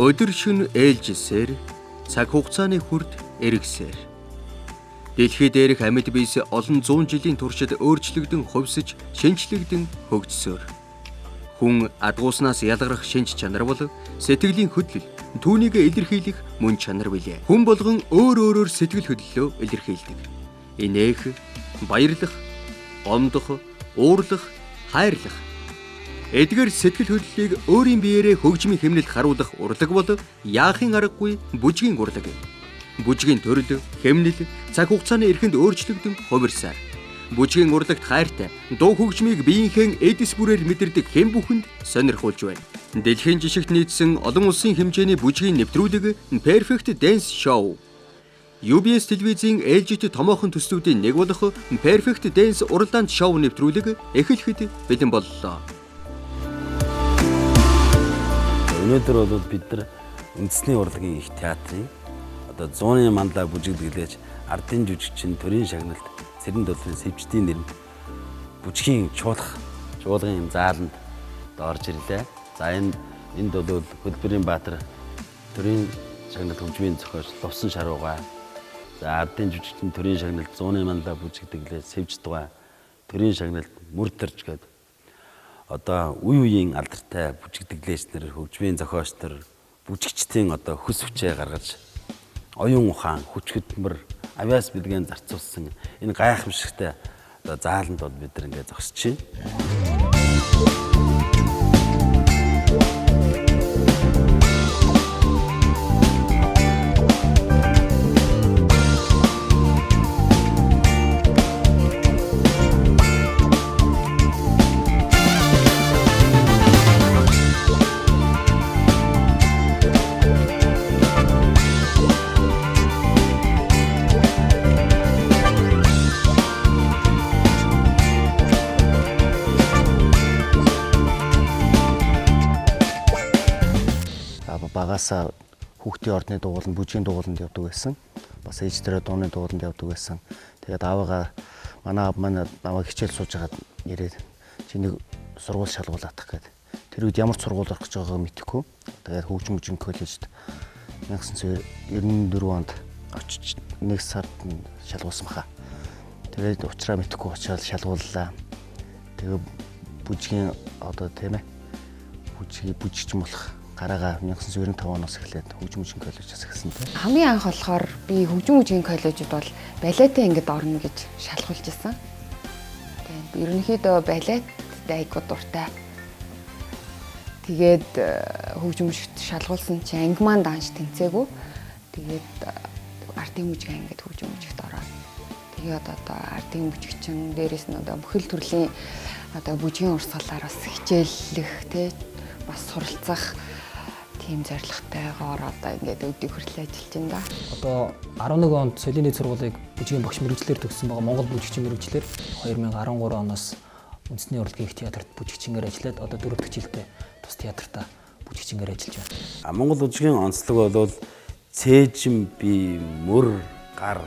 Өдөр шөнө ээлжсээр цаг хугацааны хүрд эргэсээр дэлхий дээрх амьд биес олон зуун жилийн туршид өөрчлөгдөн хувьсж шинчлэгдэн хөгжсөөр хүн адгууснаас ялгарх шинж чанар бол сэтгэлийн хөдлөл түүнийг илэрхийлэх мөн чанар билээ. Хүн болгон өөр өөрөөр сэтгэл хөдлөлөө илэрхийлдэг. Инээх, баярлах, гомдох, уурлах, хайрлах эдгээр сэтгэл хөдлөлийг өөрийн биеэрээ хөгжмийн хэмнэлд харуулах урлаг бол яахын аргагүй бүжгийн урлаг юм. Бүжгийн төрөл, хэмнэл, цаг хугацааны эрхэнд өөрчлөгдөн хувирсаар бүжгийн урлагт хайртай дуу хөгжмийг биеийнхээ эдис бүрээр мэдэрдэг хэн бүхэнд сонирхуулж байна. Дэлхийн жишгт нийцсэн олон улсын хэмжээний бүжгийн нэвтрүүлэг Perfect Dance Show UBS телевизийн ээлжит томоохон төслүүдийн нэг болох Perfect Dance уралдаан шоу нэвтрүүлэг эхлэхэд бэлэн боллоо. Өнөөдөр бол бид нар үндэсний урлагийн их театрын одоо 100-ны мандаа бүжигдэглэж ардын жүжигчин төрийн шагналт Цэрэн Дулааны сэвжтийн нэрнд бүжгийн чуулгын зааланд орж ирлээ. За энд бол Хөлбөрийн Баатар төрийн шагналт хөгжмийн зохиолч Лувсан Шаруугай. За ардын жүжигчин төрийн шагналт 100-ны мандаа бүжигдэглэж сэвжтугай төрийн шагналт Мөрдөрж гээд одоо үе үеийн алдартай бүжигдэглэгчнэр, хөгжмийн зохиолчдор, бүжигчдийн одоо хөс хүчээ гаргаж оюун ухаан, хүч хөдөлмөр, авиас бэлгэн зарцуулсан энэ гайхамшигтай одоо зааланд бол бид нар ингээд зогсож байна. Багасаа хүүхдийн ордны дугууланд, бүжгийн дугууланд явдаг байсан. Бас ээждэрээ дууны дугууланд явдаг байсан. Тэгээд аавгаа манай аав маань намайг хичээл сууж хагаад ирээд чиний сургууль шалгуулах гэдэг. Тэр үед ямар сургууль орох гэж байгааг мэдэхгүй. Тэгээд хөгжим бүжгийн коллежид 1994 онд очиж нэг сард шалгуулсан баха. Тэгээд уучраа мэдэхгүй очиад шалгууллаа. Тэгээд бүжгийн одоо тийм ээ бүжигчин болох гараага 1995 оноос эхлээд хөгжим бүжгийн коллежоос эхэлсэн тийм. Хамгийн анх болохоор би хөгжим бүжгийн коллежид бол балетээ ингэж орно гэж шалгуулж ирсэн. Тэгээд ерөнхийдөө балет айгуу дуртай. Тэгээд хөгжим бүжигт шалгуулсан чинь анги маань данш тэнцээгүй. Тэгээд ардын бүжгийн ангид хөгжим бүжигт ороод тэгээд одоо ардын бүжигчин дээрээс нь одоо бүхэл төрлийн одоо бүжгийн урсгалаар бас хичээллэх тий бас суралцах тийм зорилготойгоор одоо ингээд өдийг хүртэл ажиллаж байна да. Одоо 11 онд соёлын нийт сургуулийг бүжгийн багш мэргэжлэр төгссөн байгаа Монгол бүжигчин мэргэжлэр 2013 оноос үндэсний урлагийн их театрт бүжигчингээр ажиллаад одоо 4 дахь жилдээ тус театртаа бүжигчингээр ажиллаж байна. Монгол бүжгийн онцлог бол цээжин бие, мөр, гар,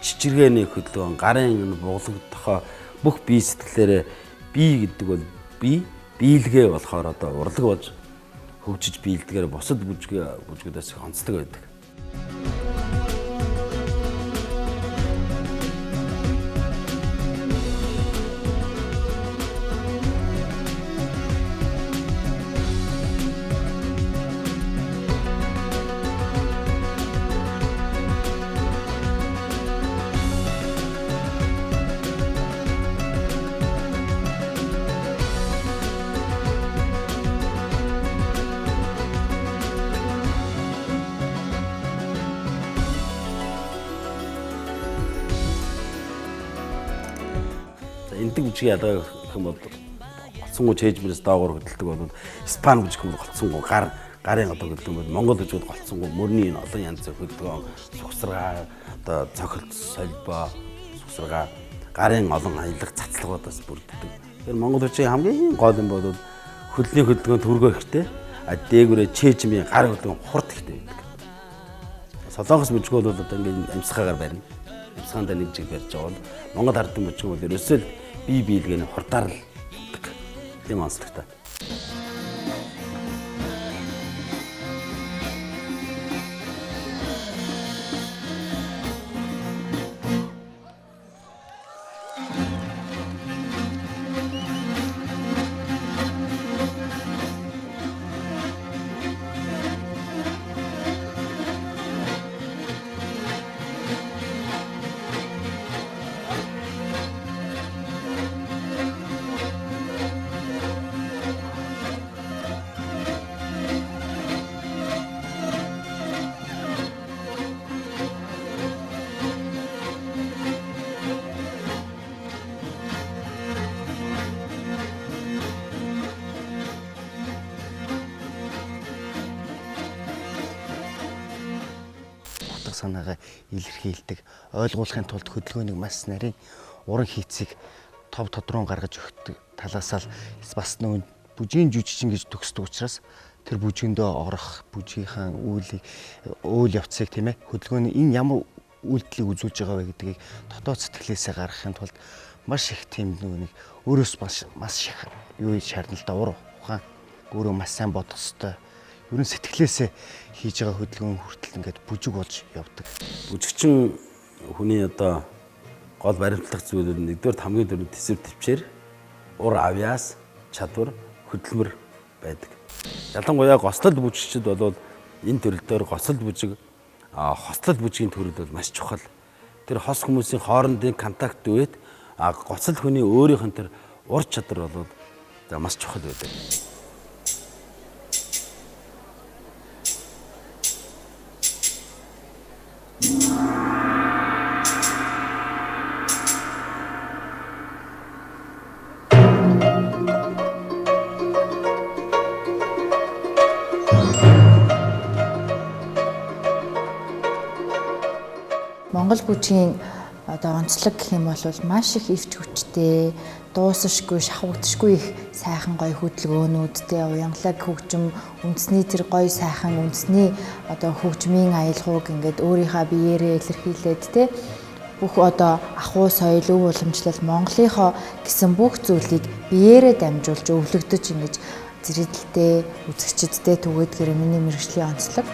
чичиргээний хөдөлгөөн, гарын буглагдахаа бүх бие сэтгэлээрээ бие гэдэг бол биелгээ болохоор одоо урлаг болж хөгжиж биелдгээр бусад бүжгүүдээс их онцлог байдаг. Эндэг бүжгийн ялгаа гэх юм бол голцонгуу чэйжмэрээс доогоор хөдөлдөг бол Испани бүжиг бол голцонгуу гар гарын одоо гэдэг юм бол Монгол хөгжүүд голцсонгүй мөрний энэ олон янзын хөдөлгөөн, сухсаргаа, одоо цохилт, солбоо, сухсаргаа, гарын олон аялах цацлагуудаас бүрддэг. Тэгэхээр Монгол хөгжийн хамгийн гол юм бол хөлний хөдөлгөөн төргөө ихтэй, дээгүүрээ чэжмийн гар хөдөлгөөн хурд ихтэй байдаг. Солонгос бүжгүүд бол одоо ингээд амьсгаагаар барина. Амьсгаандаа нэг жиг барьж байгаа бол Монгол ардын бүжиг бол ерөөсөө л бие биелгэний хурдаар л болдог. Тийм онцлогтой. Санаагаа илэрхийлдэг, ойлгуулахын тулд хөдөлгөөнийг маш нарийн уран хийцийг тов тодорхой гаргаж өгдөг талаас л бас нөгөө бүжгийн жүжигчин гэж төгсдөг учраас тэр бүжгэндөө орох, бүжгийнхаа үйл явцыг тийм ээ хөдөлгөөний энэ ямар үйлдэлийг үзүүлж байгаа вэ гэдгийг дотоод сэтгэлээсээ гаргахын тулд маш их тийм нөгөө нэг өөрөөс маш их юу шаардлага уур ухаан өөрөө маш сайн бодох ёстой. Ерөн сэтгэлээсээ хийж байгаа хөдөлгөөн хүртэл ингээд бүжиг болж явдаг. Бүжигчин хүний одоо гол баримтлах зүйлүүд нэгдүгээр хамгийн дөрөв төсөв төвчээр ур авьяас, чадвар, хөдөлмөр байдаг. Ялангуяа гослол бүжигчид бол энэ төрөл дээр гослол бүжиг, хослол бүжгийн төрөл бол маш чухал. Тэр хос хүмүүсийн хоорондын контакт үед гоцол хүний өөрийнх нь тэр ур чадвар бол маш чухал байдаг. Монгол бүжгийн одоо онцлог гэх юм бол маш их өвч хүчтэй, дуусашгүй, шахагдшгүй их сайхан гоё хөдөлгөөнүүдтэй уянгалаг хөгжим, үндэсний тэр гоё сайхан үндэсний одоо хөгжмийн аялгауг ингээд өөрийнхөө биеэрээ илэрхийлээд те бүх одоо ахуй соёл, өв уламжлал Монголынхоо гэсэн бүх зүйлийг биеэрээ дамжуулж өвлөгдөж ингэж зэрэгэлдээ үзэгчдэд түгээд гэрээ миний мэргэжлийн онцлог.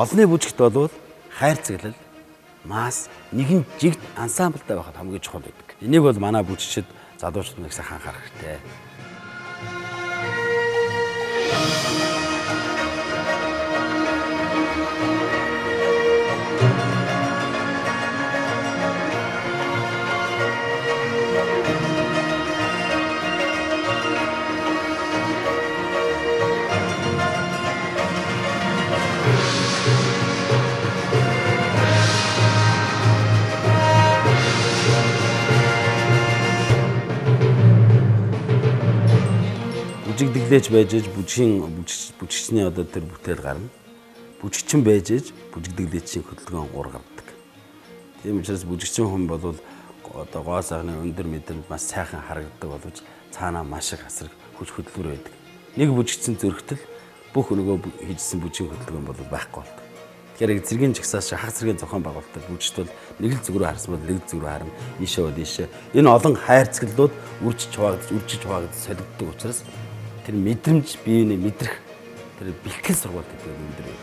Олонний бүжигт бол хайр цэглэл, мас, нэгэн жигд ансамблтай байхад хамгийн чухал байдаг. Энийг бол манай бүжигчид залуучууд нэг сайхан анхаарах хэрэгтэй. Бүжигдэглэж байж бүжигчний одоо тэр бүтээл гарна. Бүжигчин байж бүжигдэглээчийн хөдөлгөөн ургардаг. Тийм учраас бүжигчин хүн бол одоо гоо сайхны өндөр мэдрэмж маш сайхан харагддаг боловч цаанаа маш их асар хүч хөдөлгөөр байдаг. Нэг бүжигдсэн зөрөгтөл бүх нөгөө хийжсэн бүжгийн хөдөлгөөн бол байхгүй болдог. Тэгэхээр зэргийн жагсааш хаг зэргийн зохион байгуулалтад бүжигт бол нэг л зүг рүү харсан бол нэг л зүг рүү харна. Ийшээ бод ийшээ. Энэ олон хайрцаглалууд үржиж хуваагдаж солигддог учраас тэр мэдрэмж биений мэдрэх тэр бэлтгэл сургалт гэдэг нь өндөр байдаг.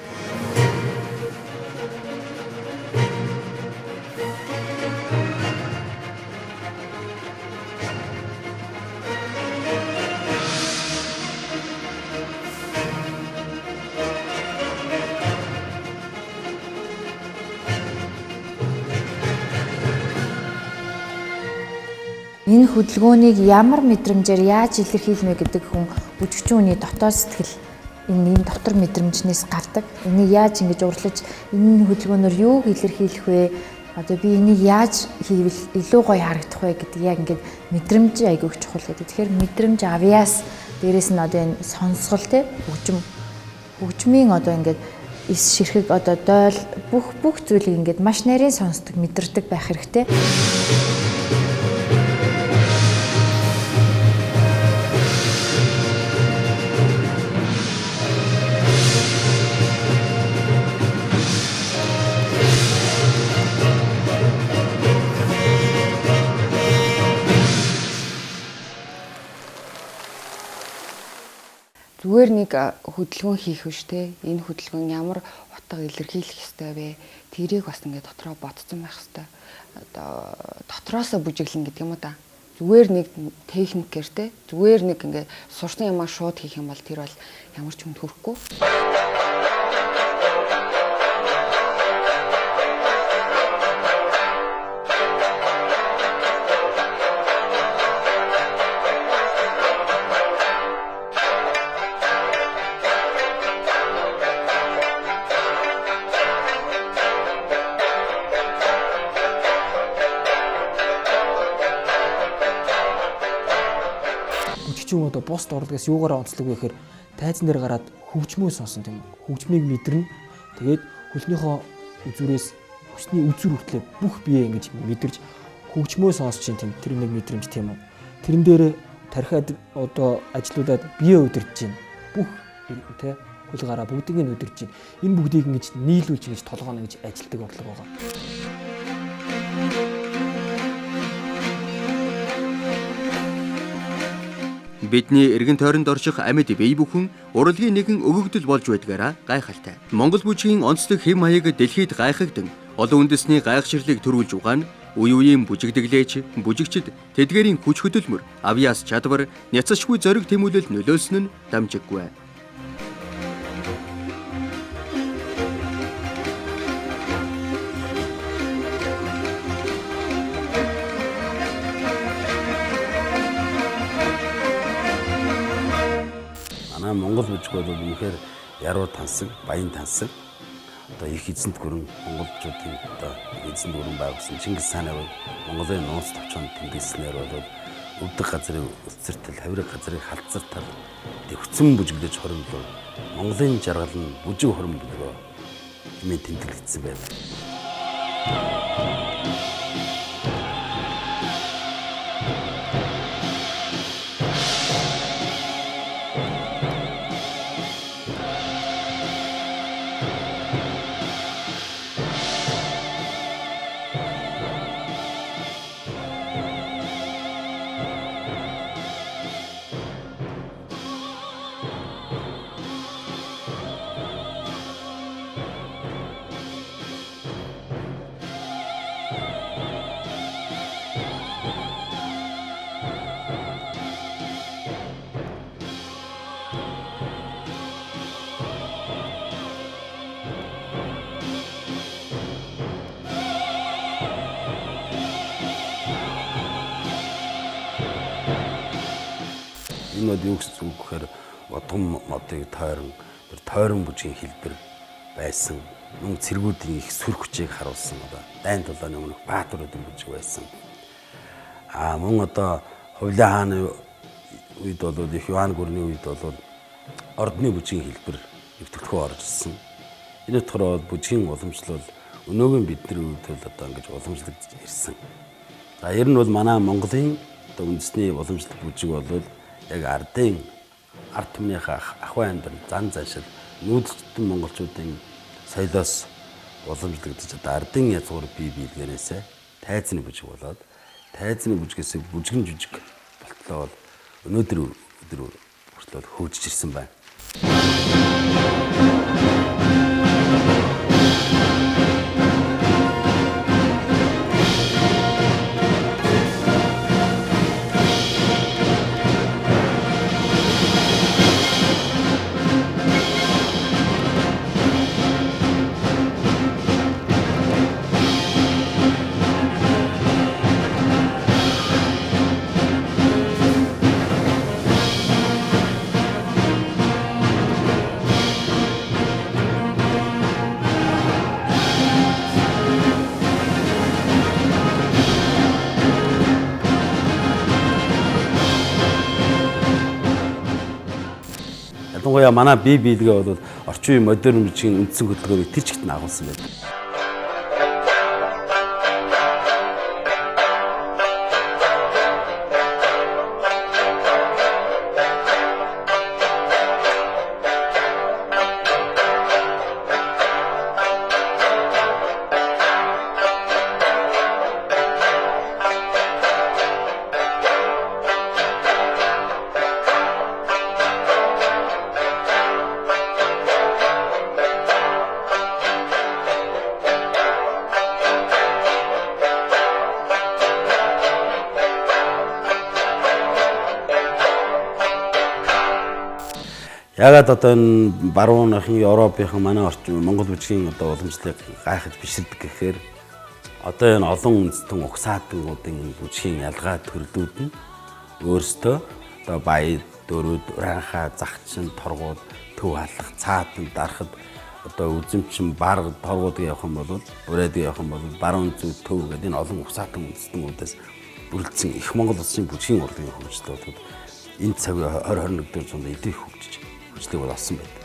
энэ хөдөлгөөнийг ямар мэдрэмжээр яаж илэрхийлмэ гэдэг хүн бүжигчин хүний дотоод сэтгэл энэ дотор мэдрэмжнээс гардаг. Энийг яаж ингэж урлаж энэ хөдөлгөөнөөр юуг илэрхийлэх вэ? Одоо би энийг яаж хийвэл илүү гоё харагдах вэ гэдэг яг ингээд мэдрэмж айгүйх чухал гэдэг. Тэгэхээр мэдрэмж авьяас дээрэс нь одоо энэ сонсгол те хөгжмийн одоо ингээд эс ширхэг одоо дойл бүх зүйлийг ингээд маш нарийн сонсдог мэдэрдэг байх хэрэгтэй. Зүгээр нэг хөдөлгөөн хийх биш те. Энэ хөдөлгөөн ямар утга илэрхийлэх ёстой вэ? Тэрийг бас ингээд дотроо бодсон байх ёстой. Одоо дотроосоо бүжиглэн гэдэг юм уу да. Зүгээр нэг техникээр те. Зүгээр нэг ингээд сурсан юмаа шууд хийх юм бол тэр бол ямар ч хүнд хүрэхгүй. Бүжигчин одоо бус дурлалгаас юугаараа онцлог вэ гэхээр тайзан дээр гараад хөгжмөө сонсон тийм үү. Хөгжмийг мэдэрнэ. Тэгээд хөлнийхөө үзүүрээс хүсний үзүүр хүртлээр бүх бие ингэж мэдэрч хөгжмөө сонсч тийм тэр нэг мэдрэмж тийм үү. Тэрэн дээр тархиад одоо ажилуулад бие удирдах чинь бүх тэ хөл гараа бүгдийг нь удирдах чинь энэ бүгдийг ингэж нийлүүлж ингэж толгооно гэж ажилтдаг бодлого байгаа. Бидний эргэн тойронд орших амьд бие бүхэн урлагийн нэгэн өгөгдөл болж байдгаараа гайхалтай. Монгол бүжгийн онцлог хэм маяг дэлхийд гайхагдан олон үндэсний гайхширлыг төрүүлж угаан үе үеийн бүжигдэглээч, бүжигчид тэдгээрийн хүч хөдөлмөр, авьяас чадвар, няцашгүй зориг тэмүүлэл нөлөөлсөн нь дамжиггүй. Монгол бүжиг бол үнэхээр яруу тансаг, баян тансаг. Одоо их эзэнт гүрэн монголчуудын одоо эзэнт гүрэн байгуулсан Чингис хааны үед Монголын нууц товчонд тэмдэглэснээр бол өвдөг газрын өсцөртөл, хавирга газрын халдцартал дэвхцэн бүжиглэж хоримлов. Монголын жаргал нь бүжиг хоримлогоо хэмээн тэмдэглэгдсэн байна. Энэ бол юу гэсэн үг гэхээр бодгон модыг тойрон бүжгийн хэлбэр байсан. Мөн цэргүүдийн их сүр хүчийг харуулсан одоо дайн тулааны өмнөх баатаруудын бүжиг байсан. Мөн одоо Хувлын хааны үед бол их Иван гүрний үед бол ордны бүжгийн хэлбэр нэвтрэлтгөө орж ирсэн. Энэ утгаараа бүжгийн уламжлал өнөөгийн бидний үед бол одоо ингэж уламжлагдж ирсэн. За ер нь бол манай Монголын одоо үндэсний уламжлалт бүжиг бол яг ардын ард түмнийхээ ахуй амьдрал зан заншил нүүдэлтэн монголчуудын соёлоос уламжлагдаж одоо ардын язгуур бие биелгэнээсээ тайзны бүжиг болоод тайзны бүжгээс бүжгэн жүжиг болтлоо өнөөдөр хүртэл хөгжиж ирсэн байна. ялангуяа манай бие биелгээ бол орчин үеийн модерн бичгийн үндсэн хөтөлбөрийг тэр чигт нь агуулсан байдаг. Ягаад одоо энэ баруунахын Европынхан манай орчин Монгол бичгийн одоо уламжлалыг гайхаж биширдэг гэхээр одоо энэ олон үндэстэн угсаатангуудын энэ бүжгийн ялгаа төрлүүд нь өөрсдөө одоо баяд, дөрүүд, уранхаа, загчин, торгууд, төв халах, цаатан, дарахад одоо үзэмчин бар торгуудыг явах юм бол урайдыг явах юм бол баруун зүг төв гэдэг энэ олон угсаатан үндэстнүүдээс бүрдсэн их Монгол улсын бүжгийн урлагийн хөгжил бол энэ цагийн 20-21 дэх зуунд эдийн хөгжиж хүчлэг бол олсон байдаг.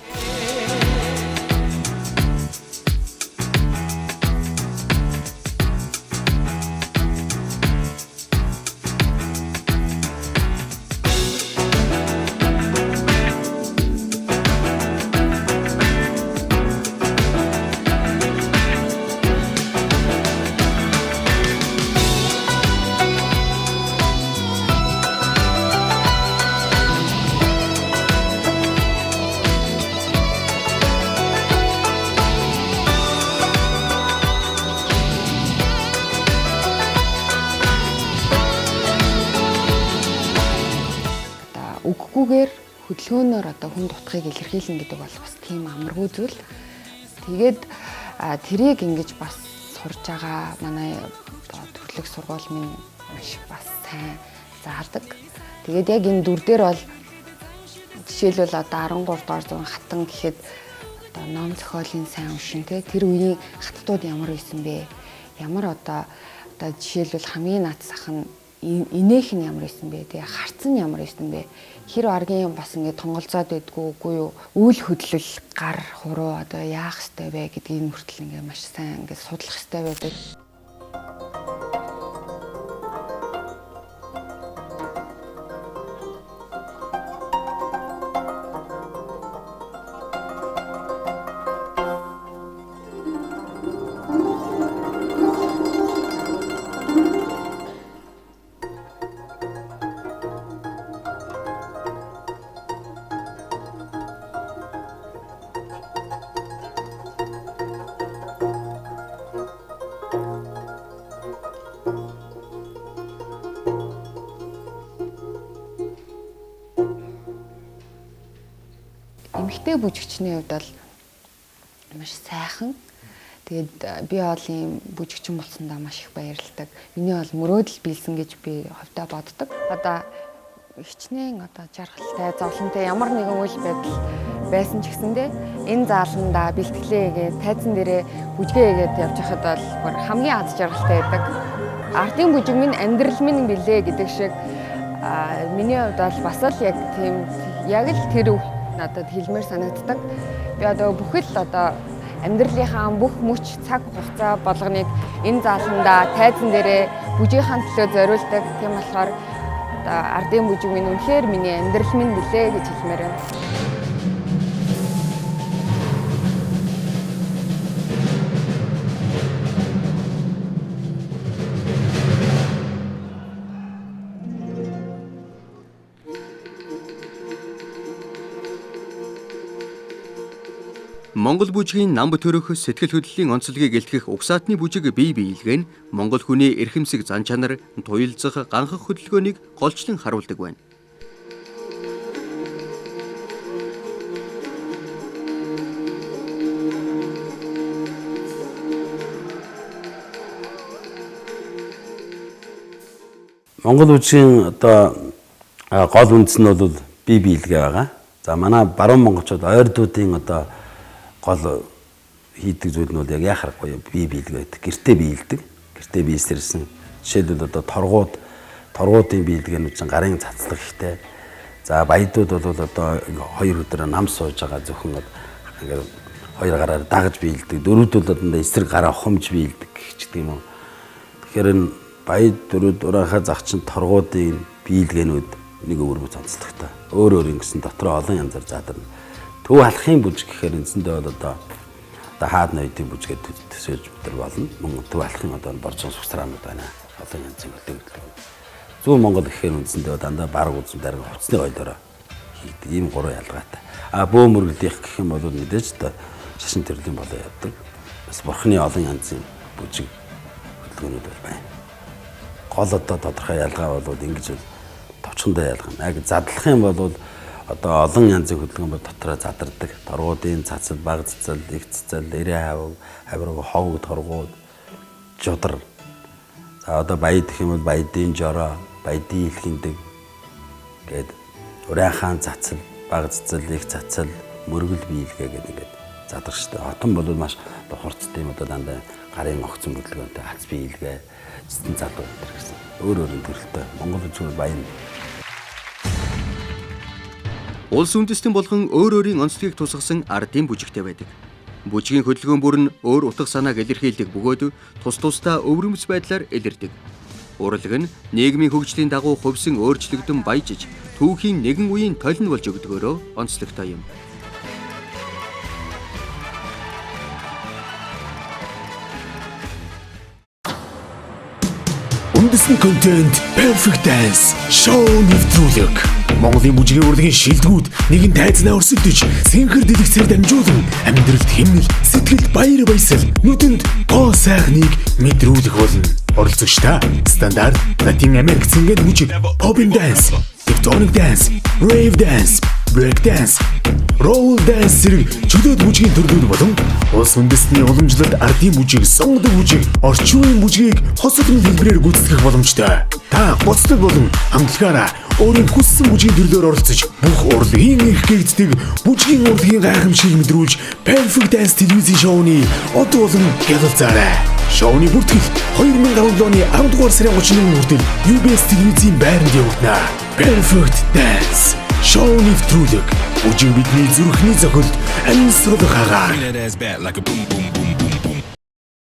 Үггүйгээр хөдөлгөөнөөр одоо хүн дутхыг илэрхийлнэ гэдэг бол бас тийм амаргүй зүйл. Тэгээд тэрийг ингэж бас сурж байгаа манай төрлөх сургууль минь маш бас сайн заардаг. Тэгээд яг энэ дүр дээр бол жишээлбэл одоо 13 дугаар зууны хатан гэхэд одоо ном зохиолын сайн уншин тэр үеийн хаттууд ямар байсан бэ? Ямар одоо жишээлбэл хамгийн наад зах нь инээх нь ямар байсан бэ? Тэгээ харц нь ямар байсан бэ? Хэр аргийн бас ингэ тонголзоод байдгүй үгүй юу? Үйл хөдлөл, гар, хуруу одоо яах ёстой вэ гэдгийг хүртэл ингэ маш сайн ингэ судлах ёстой байдаг. Эмэгтэй бүжигчний хувьд бол маш сайхан. Тэгээд би бол ийм бүжигчин болсондоо маш их баярлалдаг. Миний бол мөрөөдөл биелсэн гэж би хувьдаа боддог. Одоо хичнээн одоо жаргалтай, зовлонтой ямар нэгэн үйл байдал байсан ч гэсэндээ энэ зааланда бэлтгэлээ хийгээд тайзан дээрээ бүжгээ хийгээд явж байхад бол хамгийн аз жаргалтай байдаг. Ардын бүжиг минь амьдрал минь билээ гэдэг шиг миний хувьд бол бас л яг тийм яг л тэр надад хэлмээр санагддаг. Би одоо бүхэл одоо амьдралынхаа бүх мөч цаг хугацаа болгоныг энэ зааланда тайзан дээрээ бүжийнхаа төлөө зориулдаг. Тийм болохоор одоо ардын бүжиг минь үнэхээр миний амьдрал минь билээ гэж хэлмээр байна. Монгол бүжгийн нам төрөх сэтгэл хөдлөлийн онцлогийг илтгэх угсаатны бүжиг бие биелгээ нь монгол хүний эрхэмсэг зан чанар, туйлзах, ганхах хөдөлгөөнийг голчлон харуулдаг байна. Монгол бүжгийн одоо гол үндэс нь бол бие биелгээ байгаа. За манай баруун монголчууд ойрдуудын одоо гол хийдэг зүйл нь бол яг яхахгүй бие биелгээ байдаг. Гэртээ биелдэг. Гэртээ биесэрсэн жишээлбэл одоо торгуудын биелгээ нь чинь гарын цацлах ихтэй. За баядууд бол одоо 2 өдөр нам сууж байгаа зөвхөн ингээд 2 гараар дагаж биелдэг. Дөрүүд бол одоо эсрэг гараа хумж биелдэг гэдэг юм уу. Тэгэхээр энэ баяд дөрүүд урахаа зах чин торгуудын биелгэнүүд нэг өвөрмөц онцлогтой. Өөр ингэсэн дотроо олон янзаар задарна. Төв алхахын бүжиг гэхээр эндсэндээ бол одоо хаад ноёдын бүжгээд төсөөлж өдр болно. Мөн төв алхахын одоо борцон сувсраанууд байна. Одоо янзын хөдөлгөөн. Зүүн Монгол гэхээр үндсэндээ дандаа баг үзм дарга хувцсны ойлороо хийдэг. Ийм 3 ялгаатай. Бөө мөргөлдийнх гэх юм бол мэдээж одоо шашин төрлийн болоо явдаг. Бас бурхны олон янзын бүжиг хөдөлгөөнүүд бол байна. Гол одоо тодорхой ялгаа бол ингэж товчхондоо ялгана. Яг задлах юм бол одоо олон янзын хөдөлгөөн бол дотроо задардаг. Торгуудын цацал, баг цацал, их цацал, эрэ хавраг, ховг торгууд, жодар. За одоо баяд гэх юм бол баядын жороо, баядын илхиндэг гээд урайхан цацал, баг цацал, их цацал, мөргөл биелгээ гэдэг ингээд задаг штэ. Хотон бол маш хурцтай юм одоо дандаа гарын огцон хөдөлгөөнтэй хац биелгээ, цэцэн залуу гэдэг гэсэн. Өөр төрөлтэй. Монгол зүйл баян. Улс үндэстэн болгон өөр өөрийн онцлогийг тусгасан ардын бүжигтэй байдаг. Бүжгийн хөдөлгөөн бүр нь өөр утга санааг илэрхийлдэг бөгөөд тус тусдаа өвөрмөц байдлаар илэрдэг. Урлаг нь нийгмийн хөгжлийн дагуу хувьсан өөрчлөгдөн баяжиж, түүхийн нэгэн үеийн толин болж өгдөгөөрөө онцлогтой юм. Үндэсний контент Perfect Dance шоу нэвтрүүлэг. Монголын бүжгийн урлагийн шилдэгүүд нэгэн тайзнаа өрсөлдөж, сэнхэр дэлгэцээр дамжуулан амьдралд хэмнэл, сэтгэлд баяр баясгал, нүдэнд гоо сайхныг мэдрүүлэх болно. Оролцогчдаа стандарт, латин Америк цэнгэд бүжиг, pop dance, tectonic dance, rave dance, break dance, roll dance зэрэг чөлөөт бүжгийн төрлүүд болон улс үндэстний уламжлалт ардын бүжиг, сонгодог бүжиг, орчин үеийн бүжгийг хосолон хэлбэрээр гүйцэтгэх боломжтой. Та гоцлог болон хамтлагаараа өөрийн хүссэн бүжгийн төрлөөр оролцож бүх урлагийн эрх гэгддэг бүжгийн урлагийн гайхамшиг мэдрүүлж Perfect Dance телевизийн шоуны од болон хялалцаарай. Шоуны бүртгэл 2017 оны 10 дугаар сарын 31-нд хүртэл UBS телевизийн байранд явагдана. Perfect Dance шоу нэвтрүүлэг. Бүжиг бидний зүрхний зохилд амьсгал хагаар.